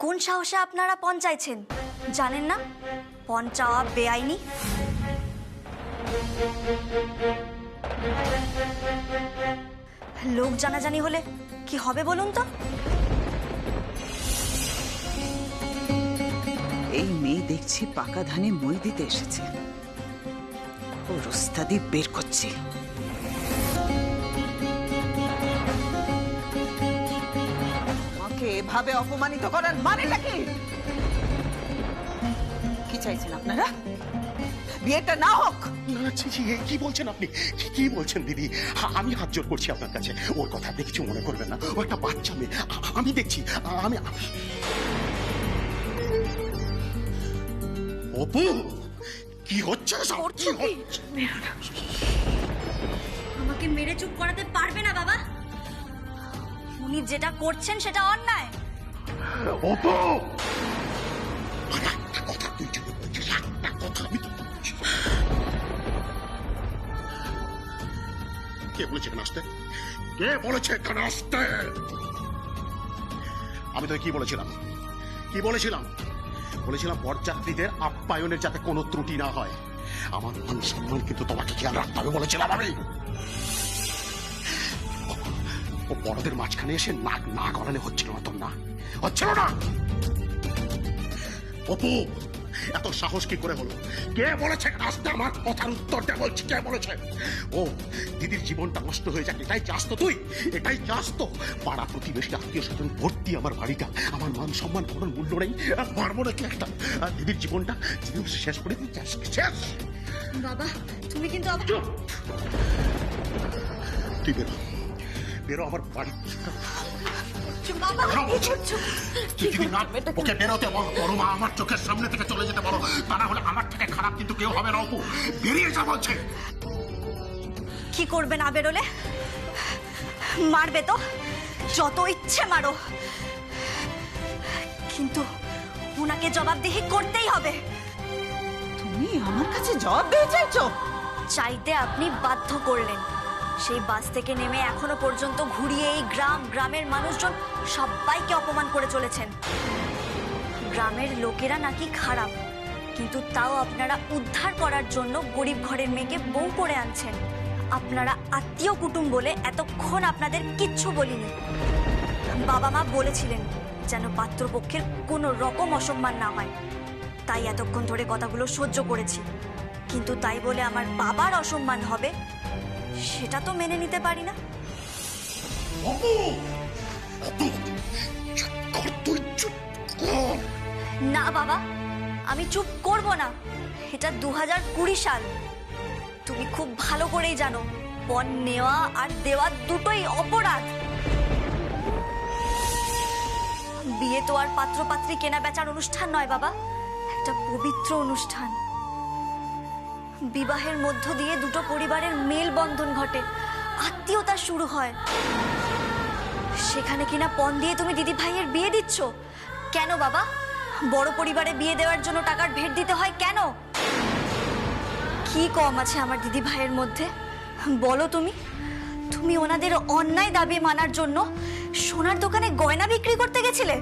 কোন সাহসে আপনারা পণ চাইছেন? জানেন না পণ চাওয়া বেআইনি? লোক জানাজানি হলে কি হবে বলুন তো? এই মেয়ে দেখছি পাকা ধানে মই দিতে এসেছে। ও রস্তাদি বের করছে। আমাকে এভাবে অপমানিত করার মানেটা কি? কি চাইছেন আপনারা? বিয়েটা না হোক? কি বলছেন আপনি? কি বলছেন দিদি? আমি হাত জোর করছি আপনার কাছে। ওর কথা আপনি কিছু মনে করবেন না। ও একটা বাচ্চা মেয়ে। আমি দেখছি। আমি অপু, কি হচ্ছে? আমাকে মেরে চুপ করাতে পারবে না বাবা। উনি যেটা করছেন সেটা অন্যায়। অপু, একটা কথা তুই যদি বলছিস, একটা কথা আমি তো বলছি। কে বলেছে এখানে আসতে? কে বলেছে এখানে আসতে? আমি তো কি বলেছিলাম? বলেছিলাম বরযাত্রীদের আপ্যায়নের যাতে কোনো ত্রুটি না হয়। আমার মান সম্মান কিন্তু তোমাকে খেয়াল রাখতে হবে বলেছিলাম আমি। ও বড়দের মাঝখানে এসে নাক না গলালে হচ্ছিল না তোর? না হচ্ছিল না? অপু, এত সাহস কি করে হলো? কে বলেছে আসতে? আমার কথার উত্তরটা বলছি, কে বলেছে? ও দিদির জীবনটা নষ্ট হয়ে যাক এটাই চাস তো তুই? এটাই চাস তো? পাড়া প্রতিবেশী আত্মীয় স্বজন ভর্তি আমার বাড়িটা। আমার মান সম্মান কোনো মূল্য নেই? পারবো নাকি একটা দিদির জীবনটা শেষ করে দিতে চাস? শেষ? বাবা তুমি কিন্তু তুই বেরো আমার বাড়ি। ওকে বেরোতে বলো, মা আমার চোখের সামনে থেকে চলে যেতে বলো। তা না হলে আমার থেকে খারাপ কিন্তু কেউ হবে না। অপু, বেরিয়ে যা বলছে। কি করবে না বেরোলে? মারবে তো, যত ইচ্ছে মারো, কিন্তু ওনাকে জবাবদিহি করতেই হবে। তুমি আমার কাছে জবাব দিয়ে চাইছো? চাইতে আপনি বাধ্য করলেন। সেই বাস থেকে নেমে এখনো পর্যন্ত ঘুরিয়ে এই গ্রামের মানুষজন সবাইকে অপমান করে চলেছেন। গ্রামের লোকেরা নাকি খারাপ, কিন্তু তাও আপনারা উদ্ধার করার জন্য গরিব ঘরের মেয়েকে বউ করে আনছেন। আপনারা আত্মীয় কুটুম বলে এতক্ষণ আপনাদের কিচ্ছু বলিনি। বাবা মা বলেছিলেন যেন পাত্রপক্ষের কোনো রকম অসম্মান না হয়, তাই এতক্ষণ ধরে কথাগুলো সহ্য করেছি। কিন্তু তাই বলে আমার বাবার অসম্মান হবে সেটা তো মেনে নিতে পারি না। না বাবা, আমি চুপ করব না। এটা 2020 সাল। তুমি খুব ভালো করেই জানো পণ নেওয়া আর দেওয়া দুটোই অপরাধ। বিয়ে তো আর পাত্র পাত্রী কেনা বেচার অনুষ্ঠান নয় বাবা, একটা পবিত্র অনুষ্ঠান। বিবাহের মধ্য দিয়ে দুটো পরিবারের মেলবন্ধন ঘটে, আত্মীয়তা শুরু হয়। সেখানে কিনা পণ দিয়ে তুমি দিদি ভাইয়ের বিয়ে দিচ্ছ কেন বাবা? বড় পরিবারে বিয়ে দেওয়ার জন্য টাকার ভেট দিতে হয় কেন? কি কম আছে আমার দিদি ভাইয়ের মধ্যে বলো তুমি? তুমি ওনাদের অন্যায় দাবি মানার জন্য সোনার দোকানে গয়না বিক্রি করতে গেছিলে?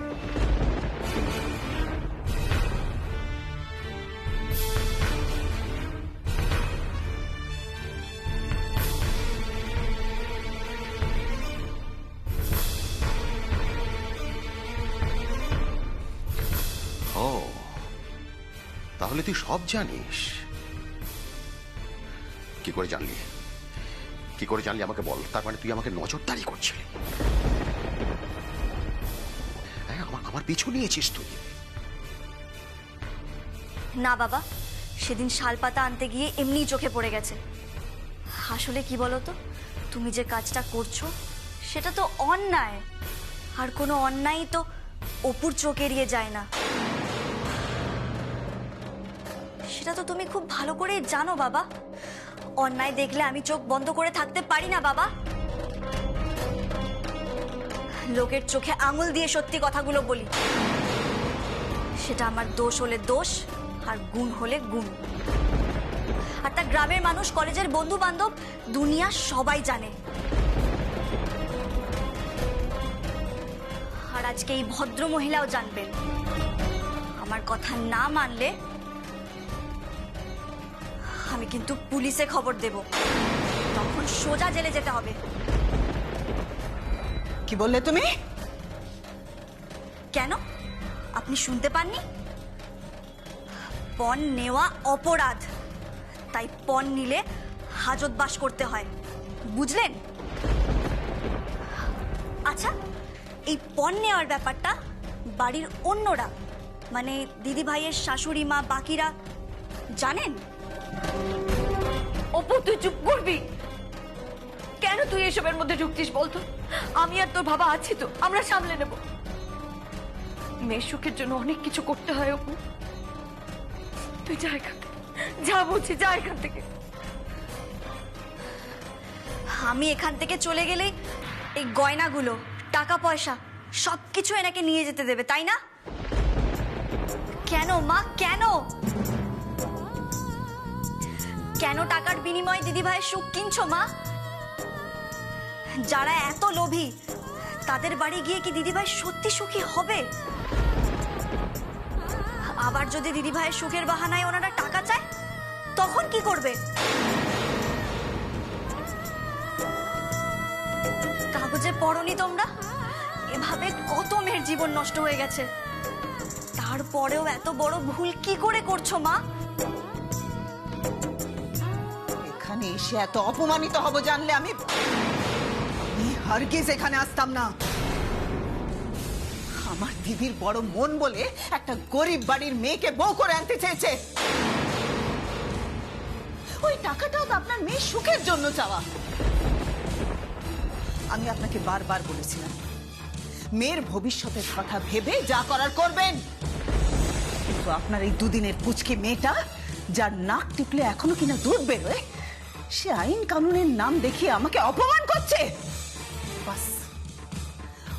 ও, তাহলে তুই সব জানিস? কি করে জানলি? আমাকে বল। তার মানে তুই আমাকে নজরদারি করছিলি? হ্যাঁ, আমার পিছু নিয়েছিস তুই? না বাবা, সেদিন শালপাতা আনতে গিয়ে এমনিই চোখে পড়ে গেছে। আসলে কি বলতো, তুমি যে কাজটা করছো সেটা তো অন্যায়, আর কোনো অন্যায় তো অপুর চোখ এড়িয়ে যায় না। সেটা তো তুমি খুব ভালো করেই জানো বাবা। অন্যায় দেখলে আমি চোখ বন্ধ করে থাকতে পারি না বাবা। লোকের চোখে আঙুল দিয়ে সত্যি কথাগুলো বলি। সেটা আমার দোষ হলে দোষ, আর গুণ হলে গুণ। আর তা গ্রামের মানুষ, কলেজের বন্ধু বান্ধব, দুনিয়া সবাই জানে। আর আজকে এই ভদ্র মহিলাও জানবেন। আমার কথা না মানলে আমি কিন্তু পুলিশে খবর দেব, তখন সোজা জেলে যেতে হবে। কি বললে তুমি? কেন, আপনি শুনতে পাননি? পণ নেওয়া অপরাধ, তাই পণ নিলে হাজতবাস করতে হয়, বুঝলেন? আচ্ছা, এই পণ নেওয়ার ব্যাপারটা বাড়ির অন্যরা, মানে দিদি ভাইয়ের শাশুড়ি মা বাকিরা জানেন? অপু, তুই চুপ করবি কেন? তুই এসবের মধ্যে ঢুকছিস বলতো? আমি আর তোর বাবা আছি তো, আমরা সামলে নেব। মেয়ের সুখের জন্য অনেক কিছু করতে হয় অপু। তুই যা এখান থেকে, যা বলছি, যা এখান থেকে। আমি এখান থেকে চলে গেলেই এই গয়নাগুলো, টাকা পয়সা সবকিছু এনাকে নিয়ে যেতে দেবে, তাই না? কেন মা, কেন? কেন টাকার বিনিময়ে দিদি ভাইয়ের সুখ কিনছো মা? যারা এত লোভী, তাদের বাড়ি গিয়ে কি দিদি ভাই সত্যি সুখী হবে? আবার যদি দিদি ভাইয়ের সুখের বাহানায় ওনারা টাকা চায়, তখন কি করবে? কাগজে পড়নি তোমরা? এভাবে কত মেয়ের জীবন নষ্ট হয়ে গেছে, তারপরেও এত বড় ভুল কি করে করছো মা? এখানে এসে এত অপমানিত হব জানলে আমি হারগিজ এখানে আসতাম না। আমার দিদির বড় মন বলে একটা গরিব বাড়ির মেয়েকে বউ করে আনতে চেয়েছে। ওই টাকাটাও তো আপনার মেয়ের সুখের জন্য চাওয়া। আমি আপনাকে বারবার বলেছিলাম, মেয়ের ভবিষ্যতের কথা ভেবে যা করার করবেন। কিন্তু আপনার এই দুদিনের পুচকে মেয়েটা, যার নাক টিপলে এখনো কিনা দুধ বেরোয়, সে আইন কানুনের নাম দেখিয়ে আমাকে অপমান করছে। বাস,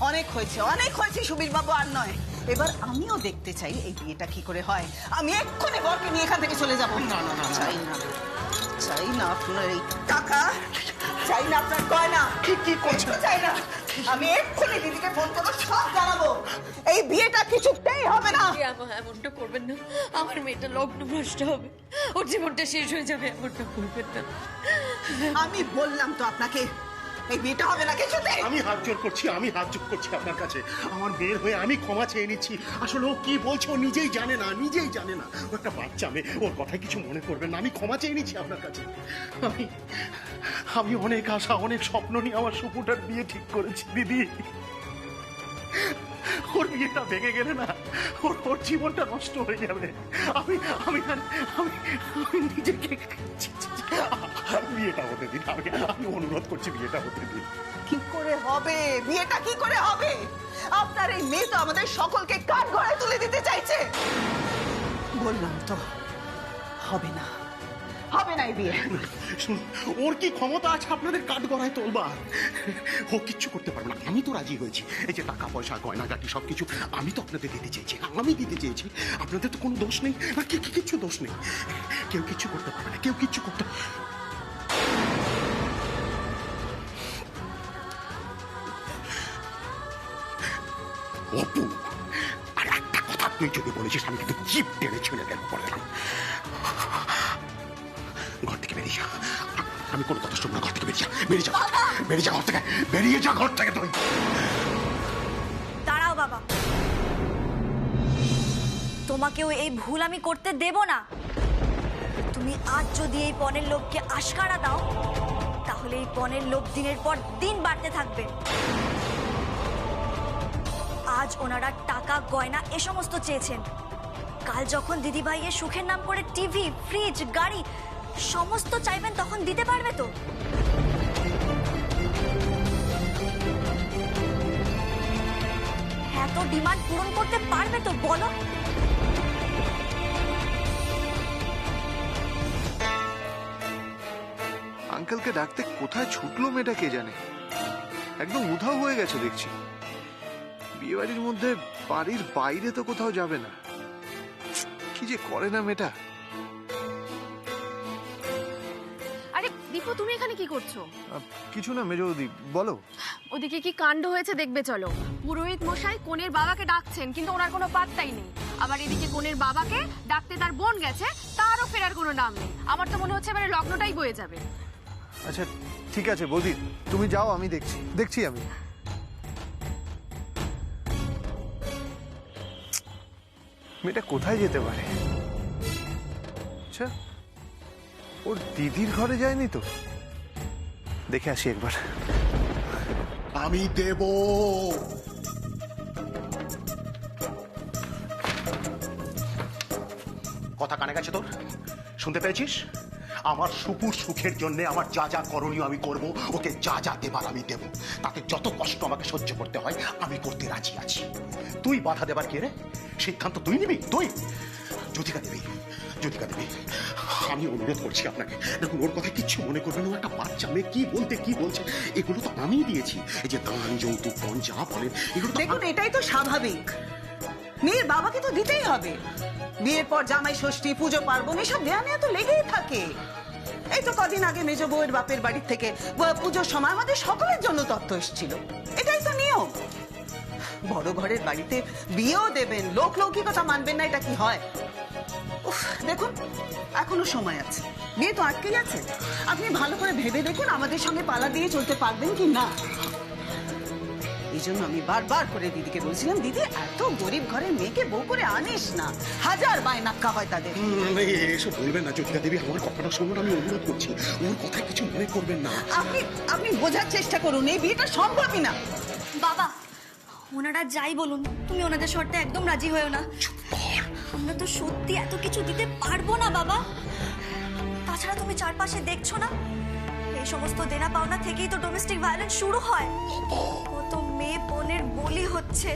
অনেক হয়েছে, অনেক হয়েছে সুবীর বাবু, আর নয়। এবার আমিও দেখতে চাই এই বিয়েটা কি করে হয়। আমি এক্ষুনি বরকে নিয়ে এখান থেকে চলে যাবো। না, না, না, চাই না, চাই না আপনার এই টাকা, চাই না আপনার গয়না। কি করছেন? চাই না। আমি এক্ষুনি দিদিকে ফোন করে সব জানাবো। এই বিয়েটা কিছুতেই হবে না। এমনটা করবেন না, আমার মেয়েটা লগ্ন ভ্রষ্ট হবে, ওর জীবনটা শেষ হয়ে যাবে। এমনটা করবেন না। আমি বললাম তো আপনাকে, এই বিয়েটা হবে না কিছুতে। আমি হাত জোর করছি, আমি হাত জোর করছি আপনার কাছে। আমার বের হয়ে আমি ক্ষমা চেয়ে নিচ্ছি। আসলে ও কি বলছে ও নিজেই জানে না, নিজেই জানে না। ও একটা বাচ্চা মেয়ে, ওর কথায় কিছু মনে করবেন না। আমি ক্ষমা চেয়ে নিচ্ছি আপনার কাছে। আমি অনেক আশা, অনেক স্বপ্ন নিয়ে আমার সুপুটার বিয়ে ঠিক করেছি দিদি। ওর বিয়েটা ভেঙে গেলে না, ওর জীবনটা নষ্ট হয়ে যাবে। আমি আমি আমি আমি নিজেকে বিয়েটা হতে দিন। আমি অনুরোধ করছি, বিয়েটা হতে দিন। কি করে হবে বিয়েটা, কি করে হবে? আপনার এই মেয়ে তো আমাদের সকলকে কাঠ গড়ায় তুলে দিতে চাইছে। বললাম তো, হবে না, হবে না এই বিয়ে। শুনুন, ওর কি ক্ষমতা আছে আপনাদের কাঠ গড়ায় তোলবার? ও কিচ্ছু করতে পারবে না। আমি তো রাজি হয়েছি। এই যে টাকা পয়সা গয়নাগাটি সবকিছু আমি তো আপনাদের দিতে চেয়েছি, আমি দিতে চেয়েছি। আপনাদের তো কোনো দোষ নেই, আর কিচ্ছু দোষ নেই। কেউ কিচ্ছু করতে পারবে না, কেউ কিচ্ছু করতে। অপু, আর একটা কথা তুই যদি বলেছিস, আমি কিন্তু জিভ টেনে ছেড়ে দেবো পরে। ঘর থেকে বেরিয়ে যা। আমি কোনো কথা শুনবো না। ঘর থেকে বেরিয়ে যা, বেরিয়ে যা, বেরিয়ে যা ঘর থেকে, বেরিয়ে যা ঘর থেকে তুই। দাঁড়াও বাবা, তোমাকেও এই ভুল আমি করতে দেব না। তুমি আজ যদি এই পণের লোভকে আশকারা দাও, তাহলে এই পণের লোভ দিনের পর দিন বাড়তে থাকবে। আজ ওনারা টাকা গয়না এ সমস্ত চেয়েছেন, কাল যখন দিদি ভাইয়ের সুখের নাম করে টিভি, ফ্রিজ, গাড়ি সমস্ত চাইবেন, তখন দিতে পারবে তো? এত ডিমান্ড পূরণ করতে পারবে তো বলো? আঙ্কেলকে ডাকতে কোথায় ছুটলো মেয়েটা কে জানে। একদম উধাও হয়ে গেছে দেখছি। বিয়ে বাড়ির মধ্যে বাড়ির বাইরে তো কোথাও যাবে না। কি যে করে না মেয়েটা। আরে দীপু, তুমি এখানে কি করছো? কিছু না মেজদি, বলো। ওদিকে কি কাণ্ড হয়েছে দেখবে চলো। পুরোহিত মশাই কনের বাবাকে ডাকছেন, কিন্তু ওনার কোনো পাত্তাই নেই। আবার এদিকে কনের বাবাকে ডাকতে তার বোন গেছে, তারও ফেরার কোনো নাম নেই। আমার তো মনে হচ্ছে এবারে লগ্নটাই বয়ে যাবে। আচ্ছা ঠিক আছে বৌদি, তুমি যাও, আমি দেখছি আমি। মেয়েটা কোথায় যেতে পারে? আচ্ছা, ওর দিদির ঘরে যায়নি তো? দেখে আসি একবার। আমি দেব। কথা কানে গেছে তোর? শুনতে পেয়েছিস? আমার সুপুর সুখের জন্য আমার যা যা করণীয় আমি করব, ওকে যা যা দেবার আমি দেব। তাতে যত কষ্ট আমাকে সহ্য করতে হয় আমি করতে রাজি আছি। তুই বাধা দেবার কে রে? সিদ্ধান্ত তুই নিবি? তুই জ্যোতিকা দেবী, জ্যোতিকা দেবী, আমি অনুরোধ করছি আপনাকে, দেখুন ওর কথা কিচ্ছু মনে করবেন। ও একটা বাচ্চা মেয়ে, কি বলছে এগুলো তো আমি দিয়েছি। এই যে দান, যৌতুক, পণ যা বলেন এগুলো তো দেখুন এটাই তো স্বাভাবিক, মেয়ের বাবাকে তো দিতেই হবে। বিয়ের পর জামাই ষষ্ঠী, পুজো পার্বণ এসব দেয়া নেয়া তো লেগেই থাকে। এই তো কদিন আগে মেজ বউয়ের বাপের বাড়ির থেকে পুজোর সময় আমাদের সকলের জন্য তথ্য এসেছিল। এটাই তো নিয়ম। বড় ঘরের বাড়িতে বিয়েও দেবেন, লৌকিকতা মানবেন না, এটা কি হয়? উফ, দেখুন এখনো সময় আছে, বিয়ে তো আটকেই আছে। আপনি ভালো করে ভেবে দেখুন আমাদের সঙ্গে পালা দিয়ে চলতে পারবেন কি না। এই জন্য আমি বারবার করে দিদিকে বলছিলাম, দিদি এত গরিব ঘরের মেয়েকে বউ করে আনিস না, হাজার বায়নাক্কা হয় তাদের। এসব বলবেন না জ্যোতিকা দেবী, আমার কথাটা শুনুন, আমি অনুরোধ করছি, ওর কথায় কিছু মনে করবেন না। আপনি বোঝার চেষ্টা করুন, এই বিয়েটা সম্ভবই না। বাবা, ওনারা যাই বলুন তুমি ওনাদের শর্তে একদম রাজি হয়েও না। আমরা তো সত্যি এত কিছু দিতে পারবো না বাবা। তাছাড়া তুমি চারপাশে দেখছো না, এই সমস্ত দেনা পাওনা থেকেই তো ডোমেস্টিক ভায়োলেন্স শুরু হয়। কত মেয়ে বোনের বলি হচ্ছে।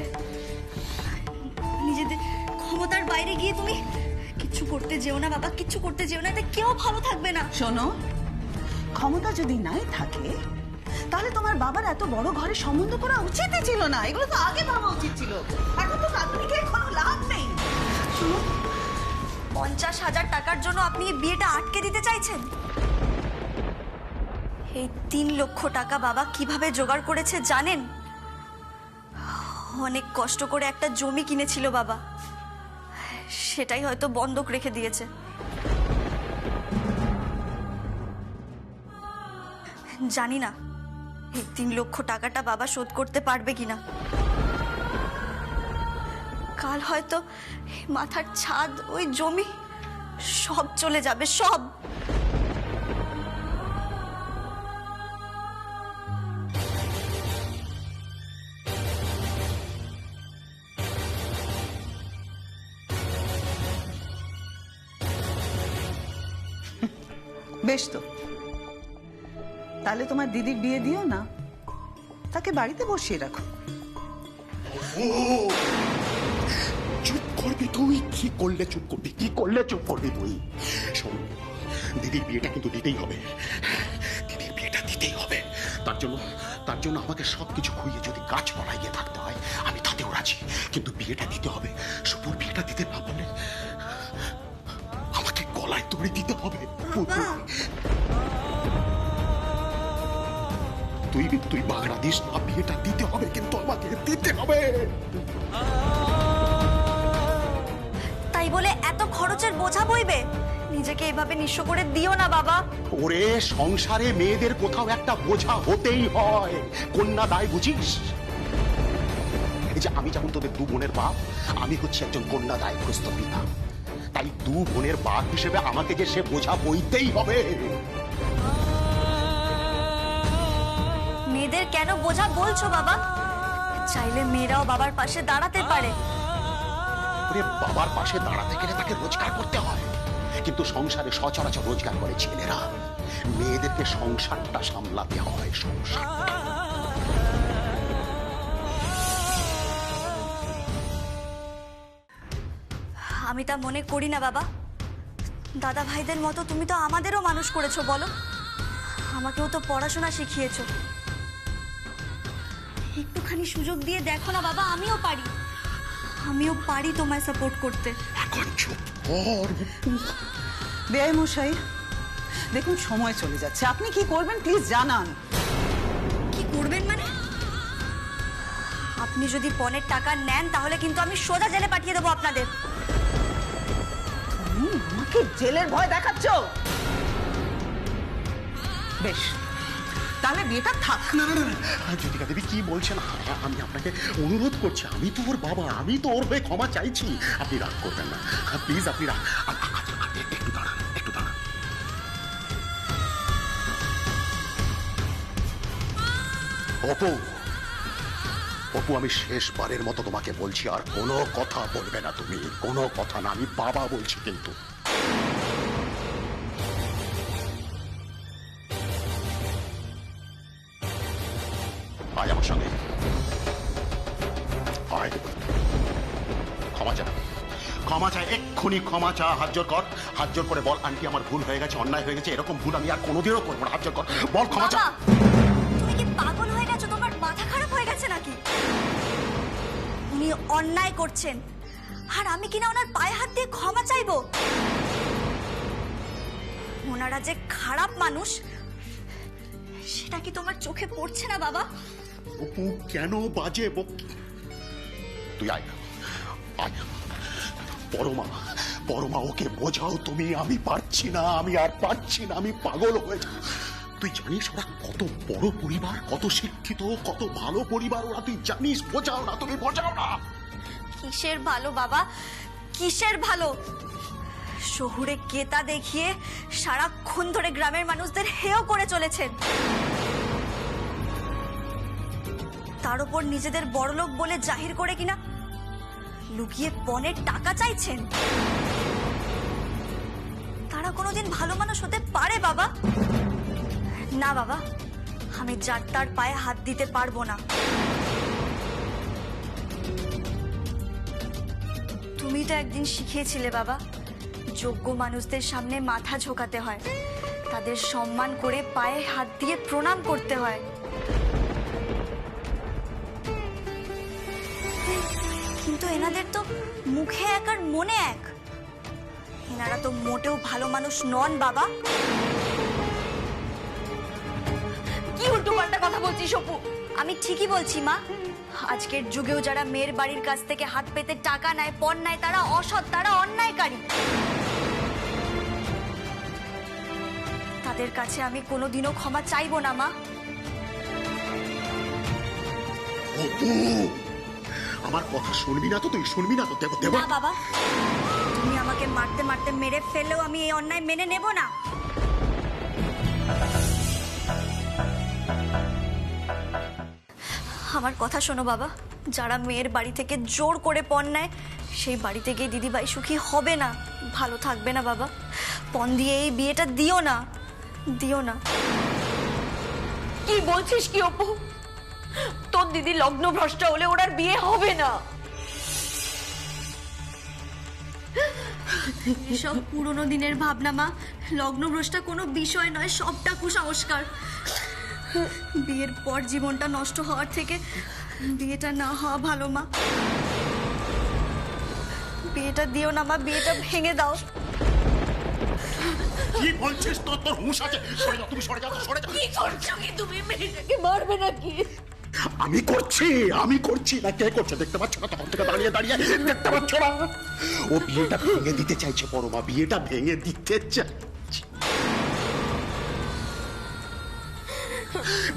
নিজেদের ক্ষমতার বাইরে গিয়ে তুমি কিচ্ছু করতে যেও না বাবা, কিচ্ছু করতে যেও না, এতে কেউ ভালো থাকবে না। শোনো, ক্ষমতা যদি নাই থাকে তাহলে তোমার বাবার এত বড় ঘরে সম্বন্ধ করা উচিতই ছিল না। এগুলো তো আগে ভাবা উচিত ছিল। এখন তো কাকুনিকে কোনো লাভ নেই। শুনো, 50,000 টাকার জন্য আপনি এই বিয়েটা আটকে দিতে চাইছেন? এই 3 লক্ষ টাকা বাবা কিভাবে জোগাড় করেছে জানেন? অনেক কষ্ট করে একটা জমি কিনেছিল বাবা, সেটাই হয়তো বন্ধক রেখে দিয়েছে। জানি না এই 3 লক্ষ টাকাটা বাবা শোধ করতে পারবে কিনা। কাল হয়তো মাথার ছাদ, ওই জমি সব চলে যাবে, সব। বেশ তো, তাহলে তোমার দিদির বিয়ে দিও না, তাকে বাড়িতে বসিয়ে রাখো। চুপ করবি তুই? কি করলে চুপ করবি? কি করলে চুপ করবি তুই? শোন, দিদির বিয়েটা কিন্তু দিতেই হবে। দিদির বিয়েটা দিতেই হবে। তার জন্য আমাকে সবকিছু খুইয়ে যদি গাছপালায় গিয়ে থাকতে হয় আমি তাতেও রাজি, কিন্তু বিয়েটা দিতে হবে। সুপুর বিয়েটা দিতে না পারলে আমাকে গলায় দড়ি দিতে হবে। তুই বাগড়া দিস না, বিয়েটা দিতে হবে, কিন্তু আমাকে দিতে হবে। তাই বলে এত খরচের বোঝা বইবে? নিজেকে এভাবে নিঃস্ব করে দিও না বাবা। ওরে, সংসারে মেয়েদের কোথাও একটা বোঝা হতেই হয়। কন্যা দায় বুঝিস? এই যে আমি যেমন তোদের 2 বোনের বাপ, আমি হচ্ছে একজন কন্যা দায়গ্রস্ত পিতা। তাই 2 বোনের বাপ হিসেবে আমাকে যে সে বোঝা বইতেই হবে। মেয়েদের কেন বোঝা বলছো বাবা? চাইলে মেয়েরাও বাবার পাশে দাঁড়াতে পারে। ওরে, বাবার পাশে দাঁড়াতে গেলে তাকে রোজগার করতে হয়, কিন্তু সংসারে সচরাচর রোজগার করে ছেলেরা। মেয়েদেরকে সংসারটা সামলাতে হয়, সংসারটা। আমি তা মনে করি না বাবা। দাদা ভাইদের মতো তুমি তো আমাদেরও মানুষ করেছো, বলো? আমাকেও তো পড়াশোনা শিখিয়েছো। একটুখানি সুযোগ দিয়ে দেখো না বাবা, আমিও পারি তোমায় সাপোর্ট করতে। এখন চুপ কর। বেআই মশাই, দেখুন সময় চলে যাচ্ছে, আপনি কি করবেন প্লিজ জানান। কি করবেন মানে? আপনি যদি পণের টাকা নেন তাহলে কিন্তু আমি সোজা জেলে পাঠিয়ে দেবো আপনাদের। তুমি আমাকে জেলের ভয় দেখাচ্ছ? বেশ, তাহলে বিয়েটা থাক। না না না না, জ্যোতিকা দেবী কি বলছেন? আমি আপনাকে অনুরোধ করছি, আমি তো ওর বাবা, আমি তো ওর হয়ে ক্ষমা চাইছি। আপনি রাগ করবেন না প্লিজ, আপনি রাগ একটু দাঁড়ান, একটু দাঁড়ান। অপু, অপু, আমি শেষবারের মতো তোমাকে বলছি, আর কোনো কথা বলবে না তুমি, কোনো কথা না। আমি বাবা বলছি কিন্তু। আয় আমার সঙ্গে, আয়। ক্ষমা চা, ক্ষমা চা, এক্ষুনি ক্ষমা চা। হাত জোর কর, হাত জোর করে বল আন্টি আমার ভুল হয়ে গেছে, অন্যায় হয়ে গেছে, এরকম ভুল আমি আর কোনোদিনও করবো না। হাত জোর কর, বল ক্ষমা চা। বাবা, তুমি কি পাগল হয়ে গেছো? তোমার মাথা খারাপ হয়ে গেছে নাকি? উনি অন্যায় করছেন আর আমি কিনা ওনার পায়ে হাত দিয়ে ক্ষমা চাইবো? ওনারা যে খারাপ মানুষ সেটা কি তোমার চোখে পড়ছে না বাবা? অপু কেন বাজে বক? তুই আয়, আয়। পরমা, পরমা, ওকে বোঝাও তুমি। আমি পারছি না, আমি আর পারছি না, আমি পাগল হয়ে যাব। তুই জানিস ওরা কত বড় পরিবার, কত শিক্ষিত, কত ভালো পরিবার ওরা, তুই জানিস। বোঝাও না, তুমি বোঝাও না। কিসের ভালো বাবা, কিসের ভালো? শহুরে কেতা দেখিয়ে সারাক্ষণ ধরে গ্রামের মানুষদের হেয় করে চলেছেন। তার উপর নিজেদের বড়লোক বলে জাহির করে কিনা লুকিয়ে পণের টাকা চাইছেন। তারা কোনোদিন ভালো মানুষ হতে পারে বাবা? না বাবা, আমি যার তার পায়ে হাত দিতে পারবো না। তুমি তো একদিন শিখিয়েছিলে বাবা, যোগ্য মানুষদের সামনে মাথা ঝোকাতে হয়, তাদের সম্মান করে পায়ে হাত দিয়ে প্রণাম করতে হয়। কিন্তু এনাদের তো মুখে এক আর মনে এক। এনারা তো মোটেও ভালো মানুষ নন বাবা। কি উল্টোপাল্টা কথা বলছিস অপু? আমি ঠিকই বলছি মা। আজকের যুগেও যারা মেয়ের বাড়ির কাছ থেকে হাত পেতে টাকা নেয়, পণ নেয়, তারা অসৎ, তারা অন্যায়কারী। তাদের কাছে আমি কোনোদিনও ক্ষমা চাইবো না মা। অপু, আমার কথা শুনবি না তো? তুই শুনবি না তো? দেব না বাবা, তুমি আমাকে মারতে মারতে মেরে ফেললেও আমি এই অন্যায় মেনে নেব না। আমার কথা শোনো বাবা, যারা মেয়ের বাড়ি থেকে জোর করে পণ নেয় সেই বাড়িতে গিয়ে দিদিভাই সুখী হবে না, ভালো থাকবে না বাবা। পণ দিয়ে এই বিয়েটা দিও না, দিও না। কি বলছিস কি অপু? তোর দিদি লগ্ন ভ্রষ্ট হলে ওর আর বিয়ে হবে না। এসব পুরনো দিনের ভাবনা মা। লগ্নভ্রষ্টা কোনো বিষয় নয়, সবটা কুসংস্কার। বিয়ের পর জীবনটা নষ্ট হওয়ার থেকে বিয়েটা না হওয়া ভালো মা। বিয়েটা দিও না মা, বিয়েটা ভেঙে দাও। কি বলছিস? তোর তোর হুঁশ আছে? সরে যাও, তুমি সরে যাও, সরে যাও। কি করছো কি তুমি? মেয়েটাকে মারবে নাকি? আমি করছি, আমি করছি না। কে করছে দেখতে পাচ্ছ না? তখন থেকে দাঁড়িয়ে দাঁড়িয়ে দেখতে পাচ্ছ না? ও বিয়েটা ভেঙে দিতে চাইছে পরমা, বিয়েটা ভেঙে দিতে চাইছে।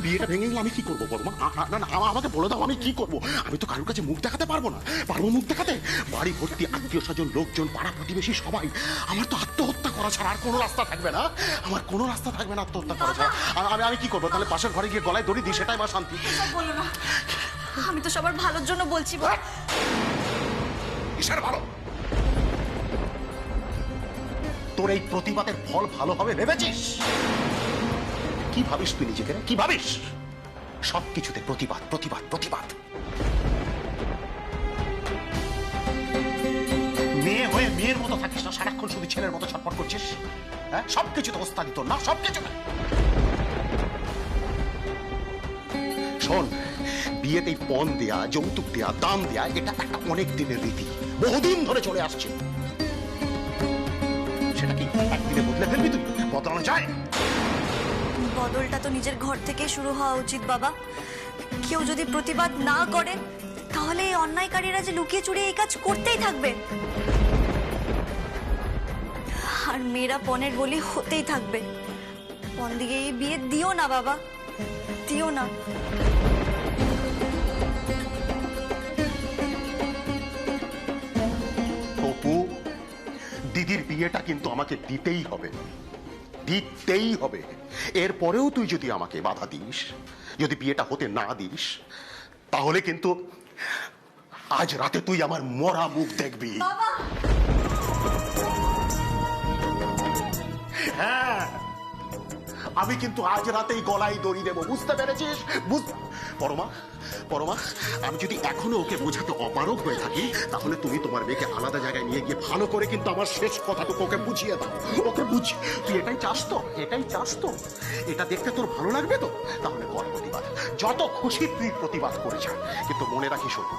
বিয়েটা ভেঙে গেলে আমি কি করবো পরমা? না না, আমাকে বলে দাও আমি কি করবো? আমি তো কারোর কাছে মুখ দেখাতে পারবো না। পারবো মুখ দেখাতে? বাড়ি ভর্তি আত্মীয় স্বজন, লোকজন, পাড়া প্রতিবেশী সবাই। আমার তো আত্মহত্যা করা ছাড়া আর কোনো রাস্তা থাকবে না। আমার কোনো রাস্তা থাকবে না আত্মহত্যা করা ছাড়া। আমি কি করবো তাহলে? পাশের ঘরে গিয়ে গলায় দড়ি দিই, সেটাই আমার শান্তি। বলো না, আমি তো সবার ভালোর জন্য বলছি। কিসের ভালো? তোর এই প্রতিবাদের ফল ভালো হবে ভেবেছিস? কি ভাবিস তুই নিজেকে? কি ভাবিস? সবকিছুতে প্রতিবাদ, প্রতিবাদ, প্রতিবাদ। মেয়ে হয়ে মেয়ের মতো থাকিস না, সারাক্ষণ শুধু ছেলের মতো ছটফট করছিস। হ্যাঁ, সবকিছু তো ওস্তাদি তোর না, সবকিছু না। শোন, বিয়েতে পণ দেয়া, যৌতুক দেয়া, দাম দেয়া, এটা একটা অনেক দিনের রীতি, বহুদিন ধরে চলে আসছে। সেটা কি একদিনে বদলে ফেলবি তুই? বদলানো যায়? বদলটা তো নিজের ঘর থেকে শুরু হওয়া উচিত বাবা। কেউ যদি প্রতিবাদ না করে তাহলে এই অন্যায়কারীরা যে লুকিয়ে চুরিয়ে এই কাজ করতেই থাকবে, আর মেয়েরা পণের বলি হতেই থাকবে। পণ দিয়ে এই বিয়ে দিও না বাবা, দিও না। অপু, দিদির বিয়েটা কিন্তু আমাকে দিতেই হবে, দিতেই হবে। এরপরেও তুই যদি আমাকে বাধা দিস, যদি বিয়েটা হতে না দিস, তাহলে কিন্তু আজ রাতে তুই আমার মরা মুখ দেখবি। হ্যাঁ, আমি কিন্তু আজ রাতেই গলায় দড়ি দেবো, বুঝতে পেরেছিস? পরমা, পরমা, আমি যদি এখনো ওকে বোঝাতে অপারগ হয়ে থাকি, তাহলে তুমি তোমার মেয়েকে আলাদা জায়গায় নিয়ে গিয়ে ভালো করে কিন্তু আমার শেষ কথাটুকু ওকে বুঝিয়ে দাও। ওকে বুঝি, তুই এটাই চাস তো? এটাই চাস তো? এটা দেখতে তোর ভালো লাগবে তো? তাহলে কর প্রতিবাদ, যত খুশি তুই প্রতিবাদ করেছ, কিন্তু মনে রাখিস শোনো,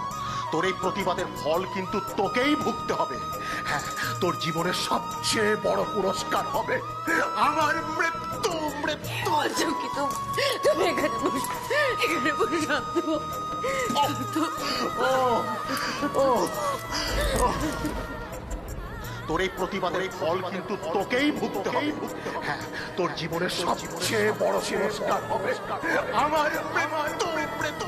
তোর এই প্রতিবাদের ফল কিন্তু তোকেই ভুগতে হবে। হ্যাঁ, তোর জীবনের সবচেয়ে বড় পুরস্কার হবে আমার মৃত্যু। মৃত্যু। তুমি এখানে বসে, এখানে বসে শান্ত হও। তোর এই প্রতিবাদের ফল কিন্তু তোকেই ভুগতে হবে। হ্যাঁ, তোর জীবনের সবচেয়ে বড় পুরস্কার হবে আমার মৃত্যু।